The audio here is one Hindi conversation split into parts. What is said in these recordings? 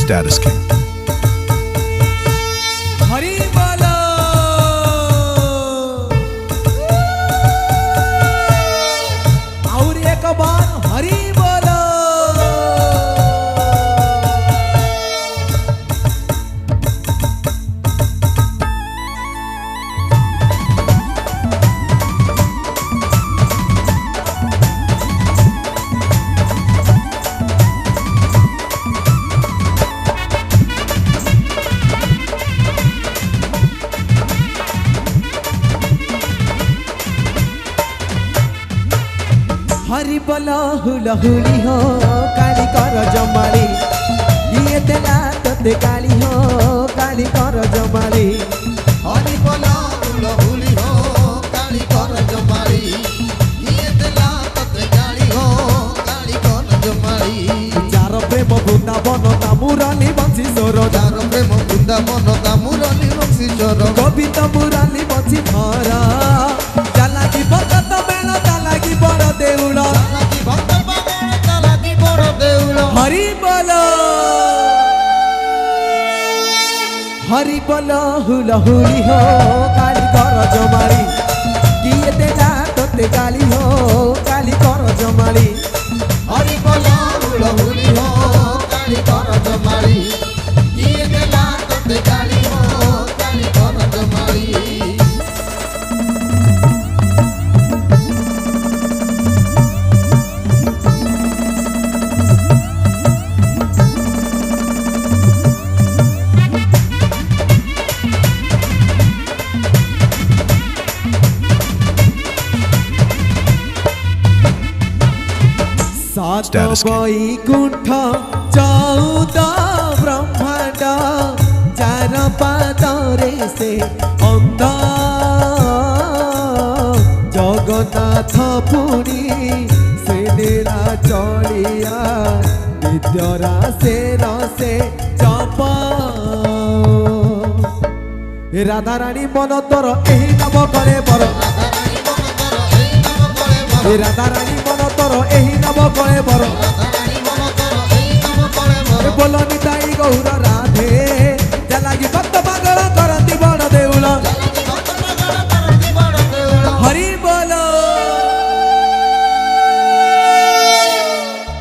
Status King. हरि बोलो और एक बार हरि बोलो हरि बोलो हुला हुली हो काली कर जमाली ये तेला तते काली हो काली कर जमाली हरि बोला हुला हुली हो काली कर जमाली ये तेला तते काली हो काली कर जमाली जार प्रेम बृंदावन तामुराली बंशी सोर जार प्रेम बृंदावन तामुराली बंशी सोर कविता मुराली बंशी धरा चालाकी भगत मेला चालाकी बड़ देउल चालाकी भक्त पागल चालाकी बड़ देउल हरि बोलो हरि बोलो हुला हुली हो काली कर जमाली किए तेला तते काली हो काली कर जमाली हरि बोला हुला हुली हो काली कर जमाली ये तेला तते काली हो काली कर जमाली सात Status King. वैकुंठ चौदह ब्रह्मांड चार पादरे से अंध जगन्नाथ पुरी से नीला चलिया विद्यरा से रसे चप राधा रानी मन तोर एही नाम करे बर राधा रानी मन तोर एही नाम करे बर बोलो निताई गौर राधे जलागी भक्त पागल करती बड़ देउल हरि बोलो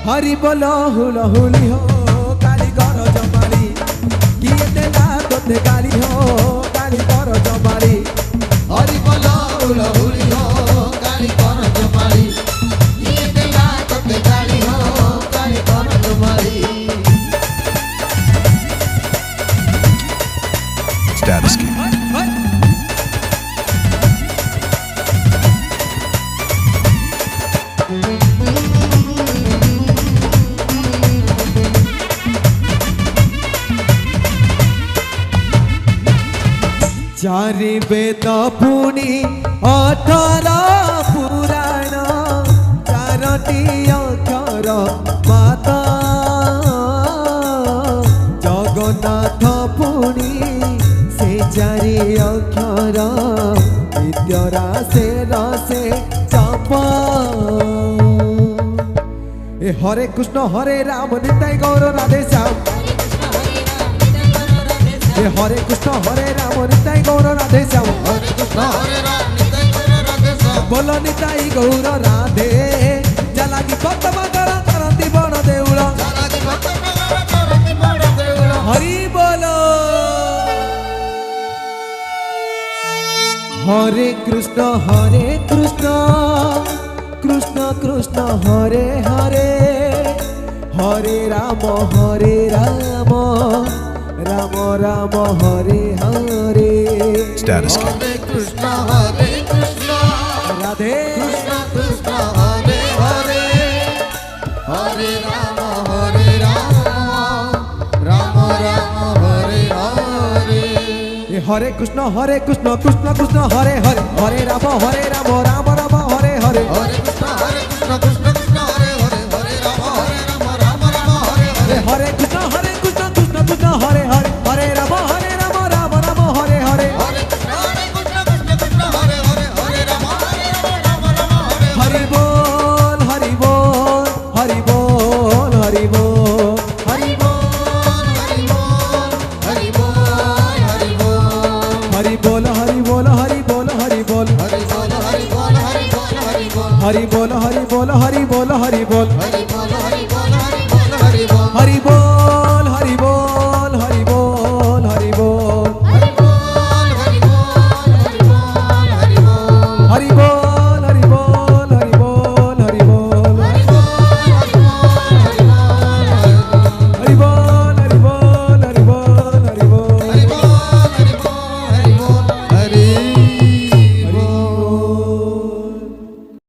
हरि बोलो हुला हुली हो काली कर जमाली किए तेला तोते काली हो काली कर जमाली हरि बोला हुला हुली हो काली कर जमाली ये तेला तते काली हो काली कर जमाली Status King. चारि वेद पुनी 18 पुराण चारटी अक्षर माता जगन्नाथ पुनी से चारि अक्षर विद्यरा से रसे चप ए हरे कृष्ण हरे राम निताई गौर राधे श्याम हरे कृष्ण हरे राम निताई गौर राधे श्याम हरे कृष्ण हरे राम निताई गौर राधे श्याम बोलो निताई गौर राधे जलागी भक्त पागल करती बड़ देउल चालाकी भक्त पागल करती बड़ देउल हरि बोलो हरे कृष्ण कृष्ण कृष्ण हरे हरे हरे राम राम राम हरे हरे Status King. हरे कृष्ण राधे कृष्ण कृष्ण हरे हरे हरे राम राम राम हरे हरे हरे कृष्ण कृष्ण कृष्ण हरे हरे हरे राम राम राम हरे हरे हरे कृष्ण कृष्ण कृष्ण हरे हरे हरे राम राम हरे हरे हरे कृष्ण कृष्ण कृष्ण हरे हरे हरे राम राम राम हरे हरे हरे कृष्ण कृष्ण हरे हरे हरे राम राम हरे हरि बोल हरि बोल हरि बोल हरि बोल हरि बोल हरि হরি বল হরি বল হরি বল হরি বল হরি বল হরি বল হরি বল হরি বল হরি বল হরি বল